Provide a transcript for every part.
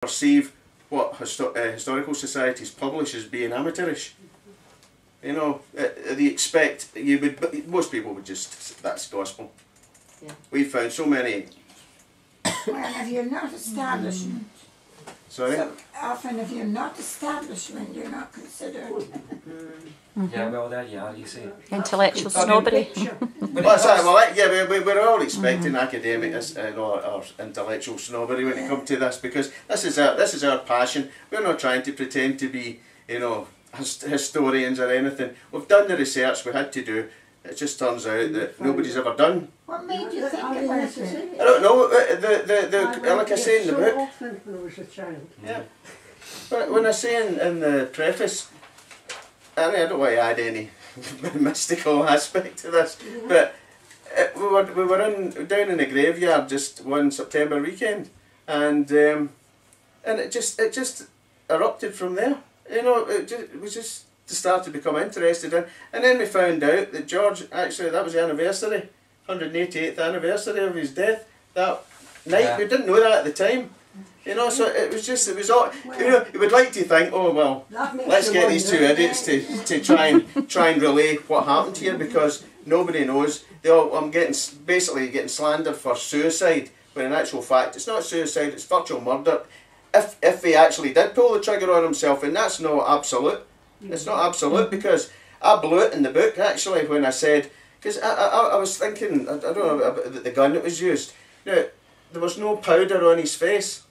perceive what historical societies publish as being amateurish. You know, they expect you would. Most people would just, that's gospel. Yeah. We found so many. Well, if you're not establishment. Sorry? So often if you're not establishment, you're not considered. Yeah, well, there you are, you see. Intellectual snobbery. We're all expecting academic or intellectual snobbery when it comes to this, because this is our passion. We're not trying to pretend to be, you know, historians or anything. We've done the research we had to do. It just turns out that nobody's ever done. What made you think about it? I don't know. Like I say in the book. When I was a child. Yeah. But when I say in the preface, I don't want to add any mystical aspect to this, but we were down in the graveyard just one September weekend, and it just erupted from there. You know, we just started to become interested in, and then we found out that George, actually that was the anniversary, 188th anniversary of his death that night. Yeah. We didn't know that at the time. You know, so it was all, you know, you would like to think, oh well, let's get these two idiots to try and relay what happened here, because nobody knows. I'm basically getting slandered for suicide, when in actual fact it's not suicide, it's virtual murder. If he actually did pull the trigger on himself, and that's not absolute. It's not absolute, because I blew it in the book actually when I said, because I was thinking, I don't know about the gun that was used. Now, there was no powder on his face.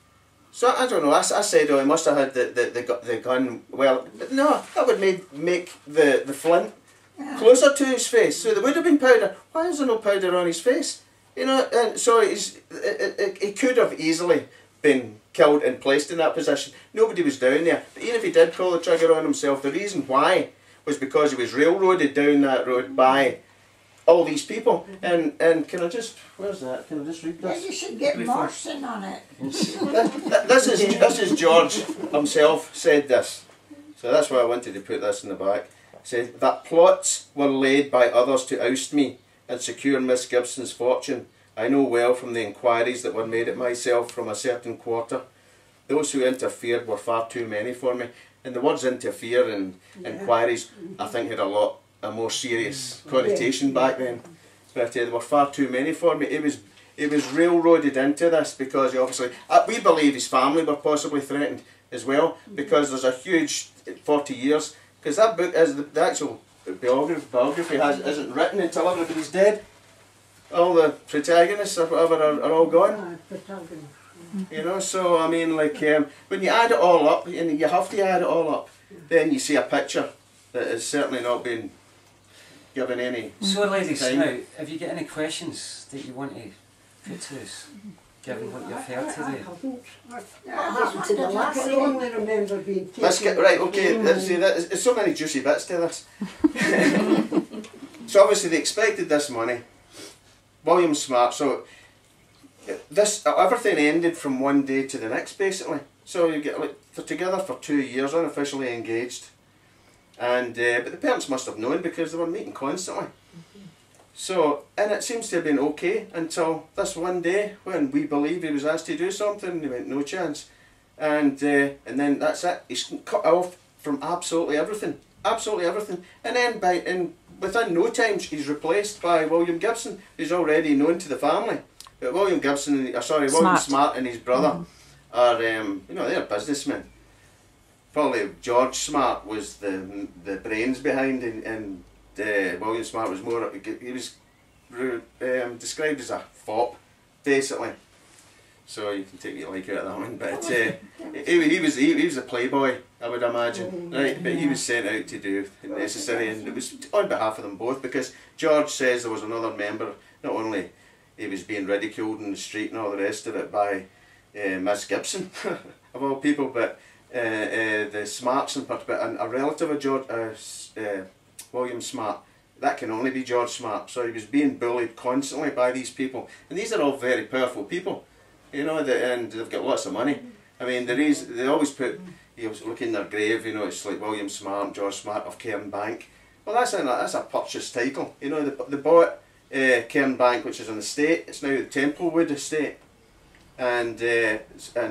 So I don't know, I said, oh, he must have had the gun, well, no, that would make the flint closer to his face, so there would have been powder. Why is there no powder on his face? You know, and so he could have easily been killed and placed in that position. Nobody was down there, but even if he did pull the trigger on himself, the reason why was because he was railroaded down that road by all these people. And can I just, where's that? Can I just read this? Yeah, you should get Morrison on it. This is George himself said this. So that's why I wanted to put this in the back. He said that plots were laid by others to oust me and secure Miss Gibson's fortune. I know well from the inquiries that were made at myself from a certain quarter. Those who interfered were far too many for me. And the words interfere and inquiries, I think, had a more serious connotation back then. But there were far too many for me. It was railroaded into this because obviously, we believe his family were possibly threatened as well, because there's a huge 40 years, because that book is the actual biography isn't written until everybody's dead. All the protagonists or whatever are all gone. You know, so I mean, like when you add it all up, and you have to add it all up, then you see a picture that has certainly not been given any. So, ladies, now, have you got any questions that you want to put to us, given what you've heard today? I only remember being taken. Let's get right. Okay, there's so many juicy bits to this. So obviously they expected this money. William Smart. So everything ended from one day to the next, basically. So you get together for 2 years, unofficially engaged, and but the parents must have known because they were meeting constantly. So, and it seems to have been okay until this one day when we believe he was asked to do something, and he went, no chance, and then that's it. He's cut off from absolutely everything, and then within no time he's replaced by William Gibson, who's already known to the family. But William Smart and his brother are, you know, they're businessmen. Probably George Smart was the brains behind, and William Smart was more. He was described as a fop, basically. So you can take your like out of that one, but he was a playboy, I would imagine, right? But he was sent out to do the necessary, and it was on behalf of them both, because George says there was another member. Not only he was being ridiculed in the street and all the rest of it by Miss Gibson, of all people, but the Smarts in particular, and a relative of William Smart. That can only be George Smart. So he was being bullied constantly by these people, and these are all very powerful people. You know, and they've got lots of money. I mean, they always put, you look in their grave, you know, it's like William Smart, George Smart of Cairn Bank. Well, that's a purchase title. You know, they bought Cairn Bank, which is an estate. It's now the Templewood estate, and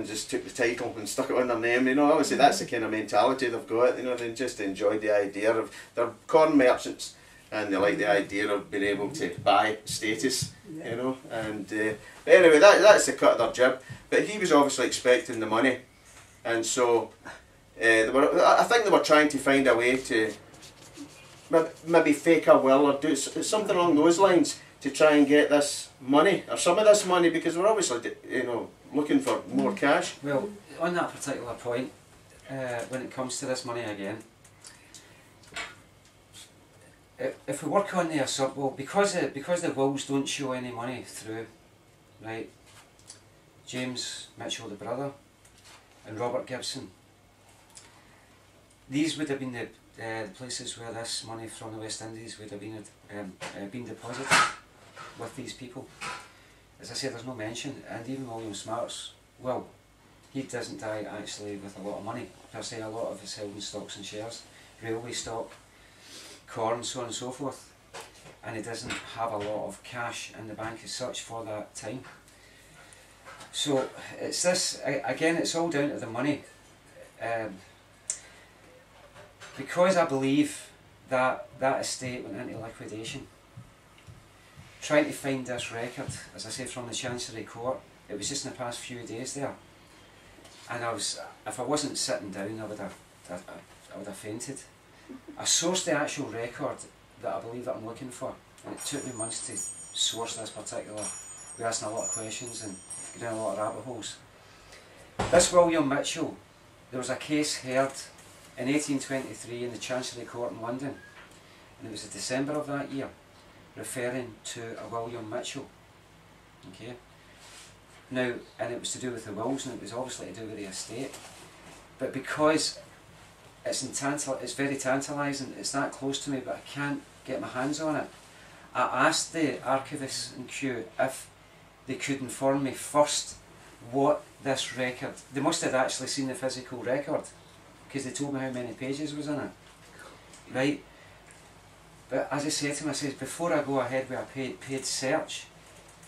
just took the title and stuck it on their name. You know, obviously that's the kind of mentality they've got. You know, they just enjoy the idea of, they're corn merchants, and they like the idea of being able to buy status. You know, and but anyway, that's the cut of their jib. But he was obviously expecting the money, and so I think they were trying to find a way to maybe fake a will or do something along those lines to try and get this money, or some of this money, because we're obviously, you know, looking for more cash. Well, on that particular point, when it comes to this money again, if we work on the assumption, well, because the wills don't show any money through, right? James Mitchell, the brother, and Robert Gibson, these would have been the places where this money from the West Indies would have been deposited with these people. As I said, there's no mention, and even William Smart's, well, he doesn't die actually with a lot of money per se. A lot of his held in stocks and shares, railway stock, corn, so on and so forth, and he doesn't have a lot of cash in the bank as such for that time. So it's this, again, it's all down to the money. Because I believe that that estate went into liquidation, trying to find this record, as I said, from the Chancery Court, it was just in the past few days there, and if I wasn't sitting down, I would have fainted. I sourced the actual record that I believe that I'm looking for, and it took me months to source this particular. We're asking a lot of questions and getting a lot of rabbit holes. This William Mitchell, there was a case heard in 1823 in the Chancery Court in London, and it was in December of that year, referring to a William Mitchell. Okay. Now, and it was to do with the wills, and it was obviously to do with the estate. But because it's very tantalising, it's that close to me, but I can't get my hands on it, I asked the archivists in Kew if they could inform me first what this record, they must have actually seen the physical record, because they told me how many pages was in it, right? But as I said to him, I said, before I go ahead with a paid search,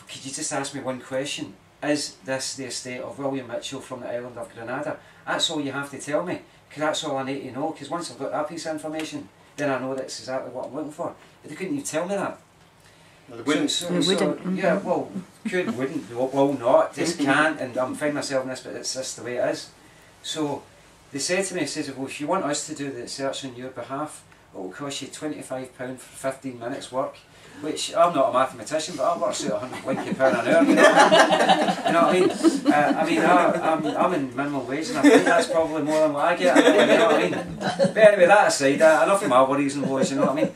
could you just ask me one question? Is this the estate of William Mitchell from the island of Grenada? That's all you have to tell me, because that's all I need to know, because once I've got that piece of information, then I know that's exactly what I'm looking for. But they couldn't even tell me that. Well, they wouldn't. So, yeah, well, could, wouldn't, will not, just can't, and I'm finding myself in this, but it's just the way it is. So they said to me, well, if you want us to do the search on your behalf, it will cost you £25 for 15 minutes work, which I'm not a mathematician, but I'll work out £100 an hour, you know, you know what I mean? I'm in minimum wage, and I think that's probably more than what I get, you know what I mean? But anyway, that aside, enough of my worries and woes, you know what I mean?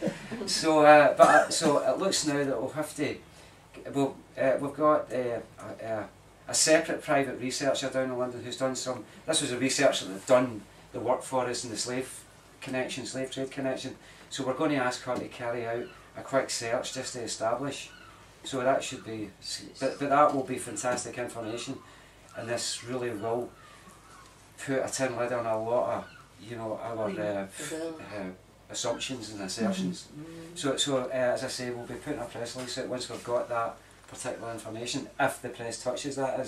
So, so it looks now that we'll have to, we've got a separate private researcher down in London who's done some, this was a researcher that done the work for us in the slave trade connection, so we're going to ask her to carry out a quick search just to establish, so that should be, but that will be fantastic information, and this really will put a tin lid on a lot of, you know, our assumptions and assertions. So as I say, we'll be putting a press release out once we've got that particular information. If the press touches that,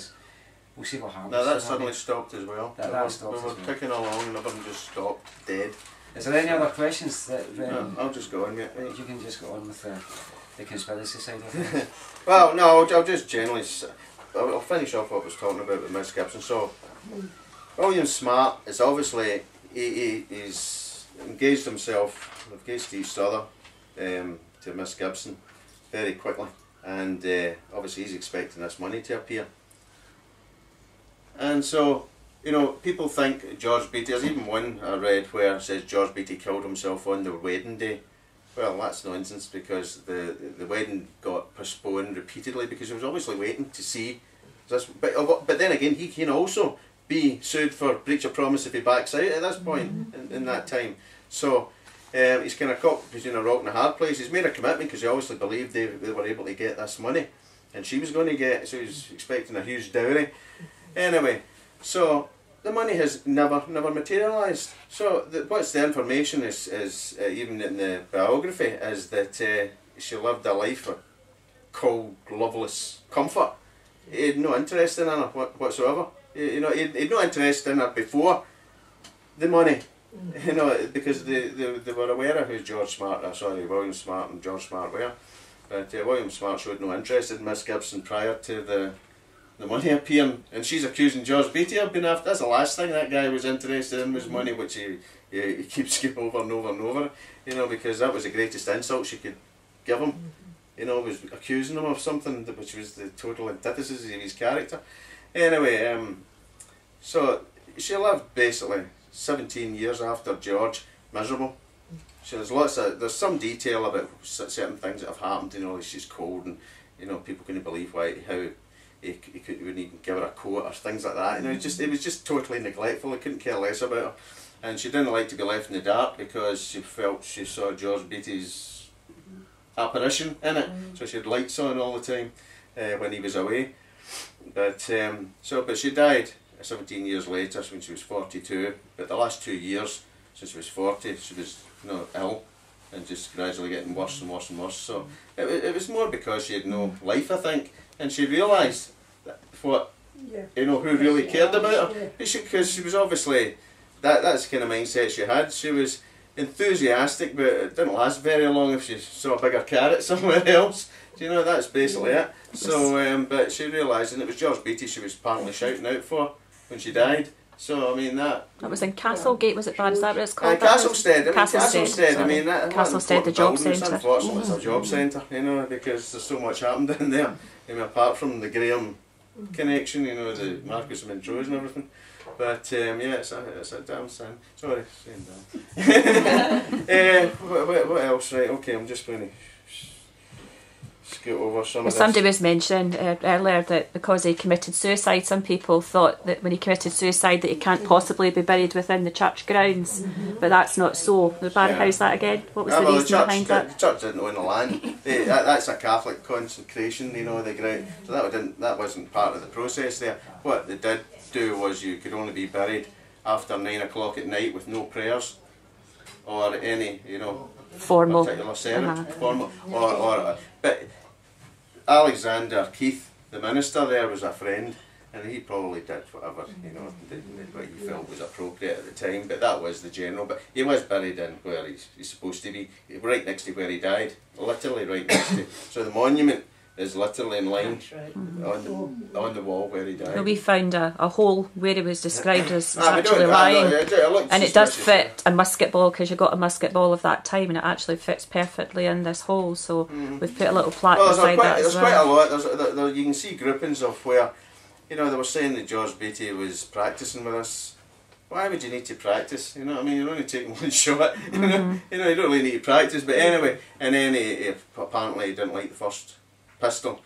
we'll see what happens. Now that suddenly stopped as well. We were ticking along and everything just stopped dead. Is there any other questions that No, I'll just go on. Yeah. you can just go on with the conspiracy side of it? Well, no, I'll just generally, I'll finish off what I was talking about with Miss Gibson. So, William Smart is obviously, he's engaged each other to Miss Gibson very quickly, and obviously he's expecting this money to appear. And so, you know, people think George Beattie, there's even one I read where it says George Beattie killed himself on the wedding day. Well, that's nonsense, because the wedding got postponed repeatedly because he was obviously waiting to see this. But then again, he can also be sued for breach of promise if he backs out at this point in that time. So he's kind of caught between a rock and a hard place. He's made a commitment because he obviously believed they were able to get this money, and she was going to get, so he's expecting a huge dowry. Anyway, so the money has never materialised. So what's the information is even in the biography, is that she lived a life of cold, loveless comfort. he had no interest in her whatsoever. You know, he had no interest in her before the money. You know, because they were aware of who William Smart and George Smart were. But William Smart showed no interest in Miss Gibson prior to the money appearing, and she's accusing George Beattie of being after. That's the last thing that guy was interested in, was money, which he keeps giving over and over and over. You know, because that was the greatest insult she could give him. You know, was accusing him of something which was the total antithesis of his character. Anyway, so she lived basically 17 years after George, miserable. So there's some detail about certain things that have happened. You know, she's cold, and you know, people couldn't believe how he wouldn't even give her a coat or things like that. You know, it was just totally neglectful. He couldn't care less about her, and she didn't like to be left in the dark because she felt she saw George Beattie's apparition in it. So she had lights on all the time when he was away. But she died 17 years later when she was 42. But the last 2 years since she was 40, she was ill and just gradually getting worse and worse and worse. So it was more because she had no life, I think, and she realised who really cared about her. Because she was obviously that's the kind of mindset she had. She was enthusiastic, but it didn't last very long if she saw a bigger carrot somewhere else. You know, that's basically it. So, but she realised, and it was George Beattie she was apparently shouting out for when she died. So, I mean, that was in Castlegate, was it, Brad? Is that what it's called? Castlestead. Castlestead. I mean, Castlestead, the job centre. Unfortunately, it's a job centre, you know, because there's so much happened in there. I mean, apart from the Graham connection, you know, the Marcus of Montrose and everything. But yeah, it's a damn sin. Sorry, saying damn. What else? Right, okay, I'm just going to scoot over some of this. Somebody was mentioning earlier that because he committed suicide, some people thought that when he committed suicide that he can't possibly be buried within the church grounds, but that's not so. How's that again? What was the reason behind that? The church didn't own the land. That's a Catholic consecration, you know, the ground. So that wasn't part of the process there. What they did do was you could only be buried after 9 o'clock at night with no prayers or any, you know, formal particular ceremony. Formal. But Alexander Keith, the minister there, was a friend, and he probably did whatever, you know, what he felt was appropriate at the time. But that was the general. But he was buried in where he's supposed to be, right next to where he died, literally right next to. So the monument is literally in line on the wall where he died. Well, we found a hole where he was described as actually lying, and it does fit a musket ball, because you got a musket ball of that time, and it actually fits perfectly in this hole. So we've put a little plaque beside that as well. There's quite a lot. You can see groupings of where, you know, they were saying that George Beattie was practising with us. Why would you need to practice? You know what I mean? You're only taking one shot. You know, you don't really need to practice. But anyway, and then he apparently didn't like the first pistol.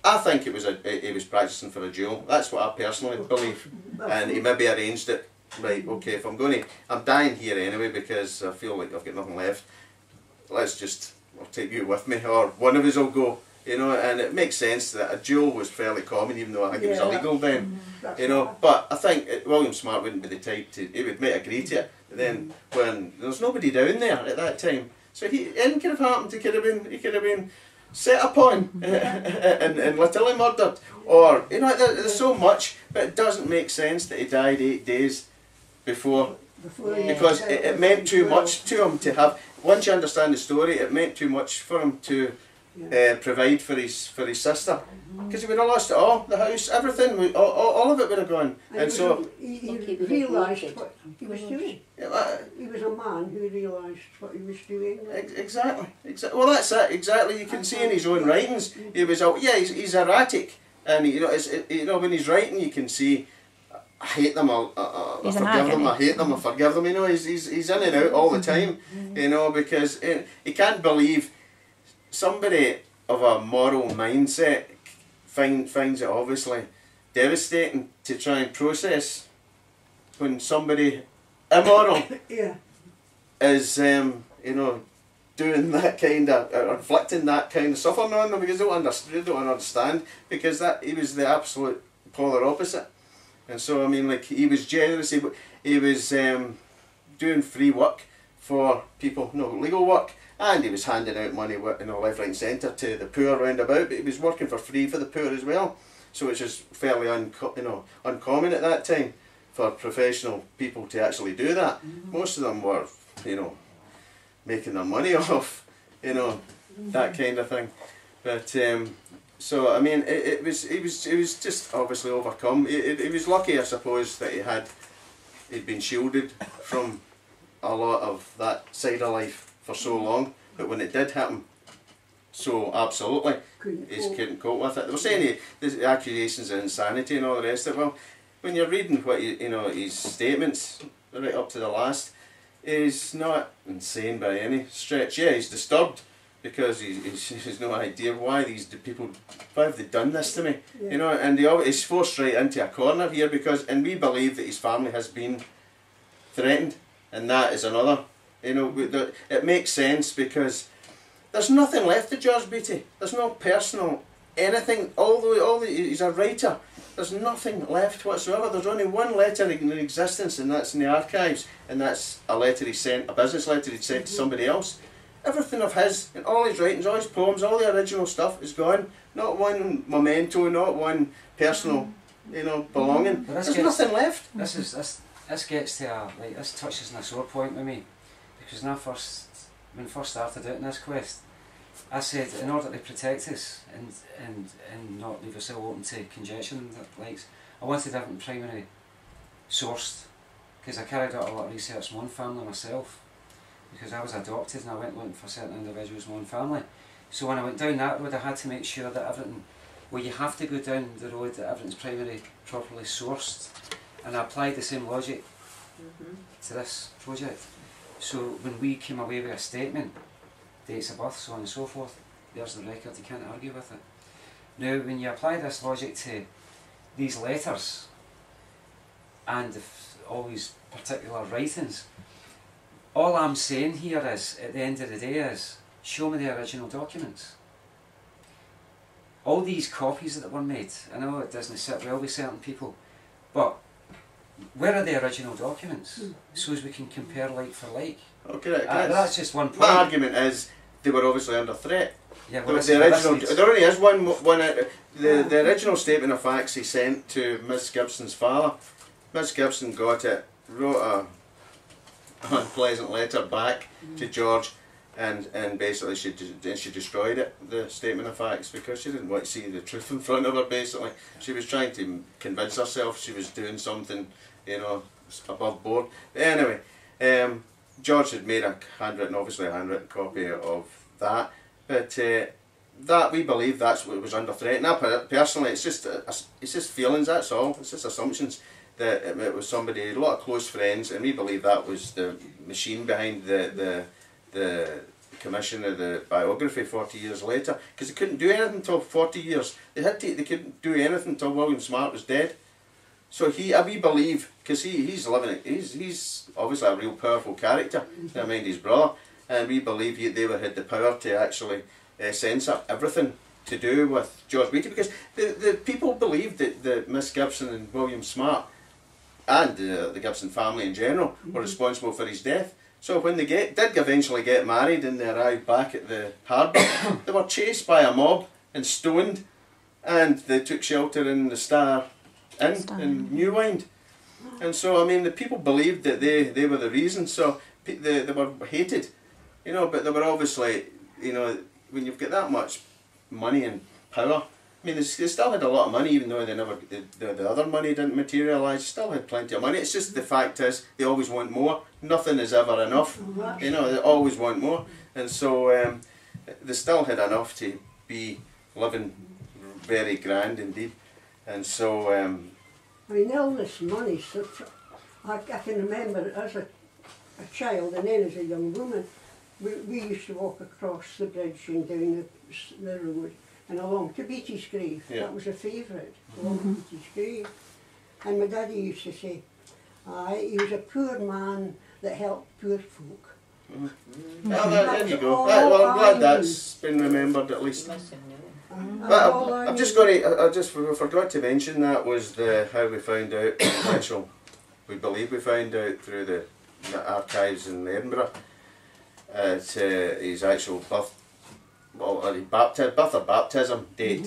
I think it was he was practising for a duel. That's what I personally believe. And he maybe arranged it. Right, okay, if I'm dying here anyway because I feel like I've got nothing left. I'll take you with me, or one of us will go. You know, and it makes sense that a duel was fairly common, even though I think it was illegal then. You know, but I think William Smart wouldn't be the type to. He would might agree to it. But then when there's nobody down there at that time, so anything could have happened. He could have been set upon and literally murdered, or you know, there's so much, but it doesn't make sense that he died 8 days before because it meant too much to him to have. Once you understand the story, it meant too much for him to provide for his sister, because he would have lost it all, the house, everything, all of it would have gone. And so he realised what he was doing. He was a man who realised what he was doing. Exactly. Well, that's it. Exactly. You can see in his own writings, he was he's erratic, and you know when he's writing, you can see. I hate them. I forgive them. I hate them. I forgive them. You know, he's in and out all the time. You know, because he can't believe. Somebody of a moral mindset finds it obviously devastating to try and process when somebody immoral is you know, doing that kind of inflicting that kind of suffering on them, because they don't understand, because he was the absolute polar opposite. And so I mean, like, he was generous. He was doing free work for people, legal work. And he was handing out money, left, right and centre to the poor round about, but he was working for free for the poor as well. so which is fairly uncommon at that time for professional people to actually do that. Most of them were, you know, making their money off, you know, that kind of thing. But so I mean, he was just obviously overcome. He was lucky, I suppose, that he'd been shielded from a lot of that side of life for so long. But when it did happen, so absolutely, he couldn't cope with it. They were saying the accusations of insanity and all the rest of it. Well, when you're reading what you know his statements right up to the last, he's not insane by any stretch. Yeah, he's disturbed because he's no idea why have they done this to me, you know. And he's forced right into a corner here and we believe that his family has been threatened, and that is another. You know, it makes sense because there's nothing left to George Beattie. There's no personal anything. Although he's a writer, there's nothing left whatsoever. There's only one letter in existence, and that's in the archives, and that's a letter he sent, a business letter he sent to somebody else. Everything of his, and all his writings, all his poems, all the original stuff is gone. Not one memento, not one personal, you know, belonging. There's nothing left. This gets to this touches on a sore point with me, because when I first started out in this quest, I said in order to protect us and not leave us all open to conjecture and the likes, I wanted everything primary sourced, because I carried out a lot of research on my own family myself, because I was adopted and I went looking for certain individuals in my own family. So when I went down that road, I had to make sure that everything, well, you have to go down the road that everything's properly sourced, and I applied the same logic to this project. So when we came away with a statement, dates of birth, so on and so forth, there's the record, you can't argue with it. Now when you apply this logic to these letters and all these particular writings, all I'm saying here is, at the end of the day, is show me the original documents. All these copies that were made, I know it doesn't sit well with certain people, but where are the original documents, so as we can compare like for like? Okay, that's just one point. My argument is they were obviously under threat. Yeah, well, there only is one. The original statement of facts he sent to Miss Gibson's father. Miss Gibson got it, wrote a unpleasant letter back to George, and basically she destroyed it, the statement of facts, because she didn't want to see the truth in front of her. Basically, she was trying to convince herself she was doing something, you know, above board. But anyway, George had made obviously a handwritten copy of that, but that we believe that's what was under threat. Now, personally, it's just feelings. That's all. It's just assumptions that it was somebody, a lot of close friends, and we believe that was the machine behind the commission of the biography 40 years later, because they couldn't do anything until 40 years. They couldn't do anything until William Smart was dead. So we believe, because he's obviously a real powerful character, never mind his brother, and we believe they had the power to actually censor everything to do with George Beattie, because the people believed that Miss Gibson and William Smart and the Gibson family in general were responsible for his death. So when they did eventually get married and they arrived back at the harbour, they were chased by a mob and stoned, and they took shelter in the Star Inn in Newwind. And so, I mean, the people believed that they were the reason, so they were hated, you know, but they were obviously, you know, when you've got that much money and power, I mean, they still had a lot of money, even though the other money didn't materialise. Still had plenty of money. It's just the fact is they always want more. Nothing is ever enough. You know, they always want more, and so they still had enough to be living very grand indeed. And so, I mean, all this money. So I can remember as a child and then as a young woman, we used to walk across the bridge and down the road and along to Beattie's grave. Yeah. That was a favourite, along to Beattie's grave. And my daddy used to say, he was a poor man that helped poor folk. Well, there you go. Well, I'm glad that's been remembered at least. But I'm just going to, I forgot to mention that was how we found out, we believe we found out through the archives in Edinburgh, his actual birth or baptism date.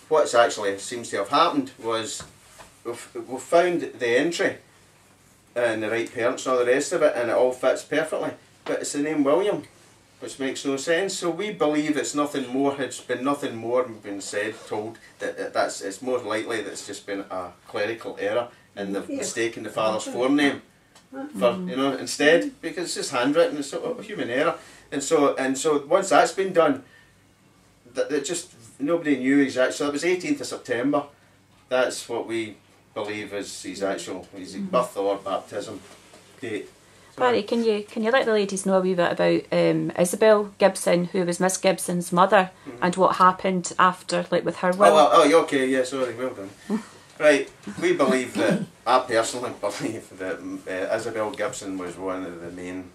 what's actually seems to have happened was we've found the entry and the right parents and all the rest of it, and it all fits perfectly. But it's the name William, which makes no sense. So we believe it's nothing more. It's been nothing more been said, told that it's more likely that it's just been a clerical error and they've mistaken the father's forename for instead, because it's just handwritten. It's a human error, and so once that's been done, that just nobody knew exactly. So it was 18th of September. That's what we believe is his birth or baptism date. Barry, can you let the ladies know a wee bit about Isabel Gibson, who was Miss Gibson's mother, and what happened after, like with her will? Okay, yeah, sorry, well done. Right, we believe that, I personally believe that Isabel Gibson was one of the main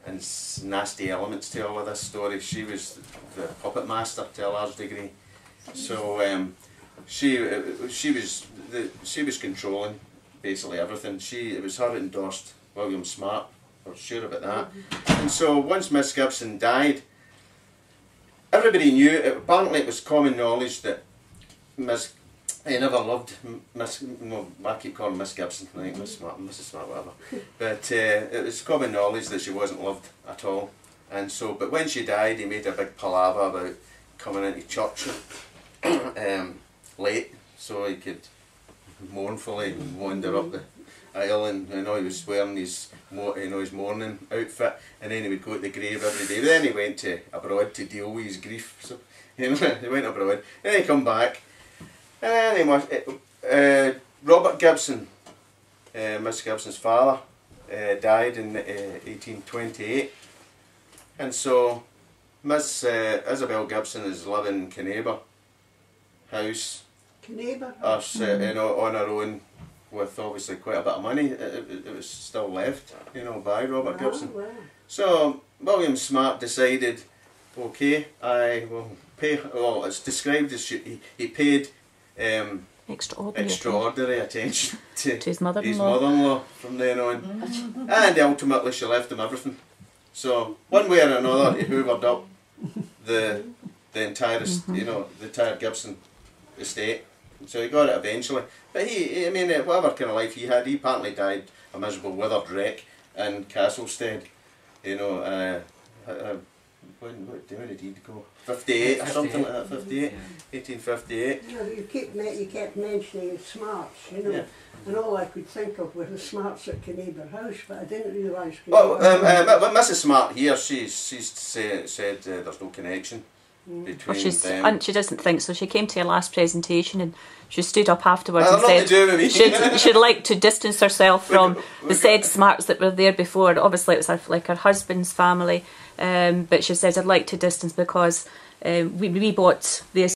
and nasty elements to all of this story. She was the puppet master to a large degree. So she was controlling basically everything. It was her that endorsed William Smart. We're sure about that. And so once Miss Gibson died, everybody knew. Apparently, it was common knowledge that he never loved Miss. No, I keep calling Miss Gibson. I think Miss Smart, Mrs. Smart, whatever. But it was common knowledge that she wasn't loved at all. And so, but when she died, he made a big palaver about coming into church late, so he could mournfully wander up the aisle, and he was wearing his mourning outfit, and then he would go to the grave every day. But then he went abroad to deal with his grief. So he went abroad, and then he come back, and then Robert Gibson, Miss Gibson's father, died in 1828, and so Miss Isabel Gibson is living in Caneva House. On her own, with obviously quite a bit of money. It was still left, by Robert Gibson. Wow. So William Smart decided, okay, I will pay. Well, it's described as he paid extraordinary attention to his mother-in-law from then on, and ultimately she left him everything. So one way or another, he hoovered up the entire the entire Gibson estate. So he got it eventually, but whatever kind of life he had, he apparently died a miserable withered wreck in Castlestead. When did he go? 58 or something like that. 58, 1858. You kept mentioning Smarts, and all I could think of was the Smarts at Caneva House, but I didn't realise. Mrs. Smart here, she's said there's no connection. And she doesn't think so. She came to her last presentation and she stood up afterwards and said she'd like to distance herself from the said Smarts that were there before. Obviously it was her husband's family, but she said, I'd like to distance because we bought the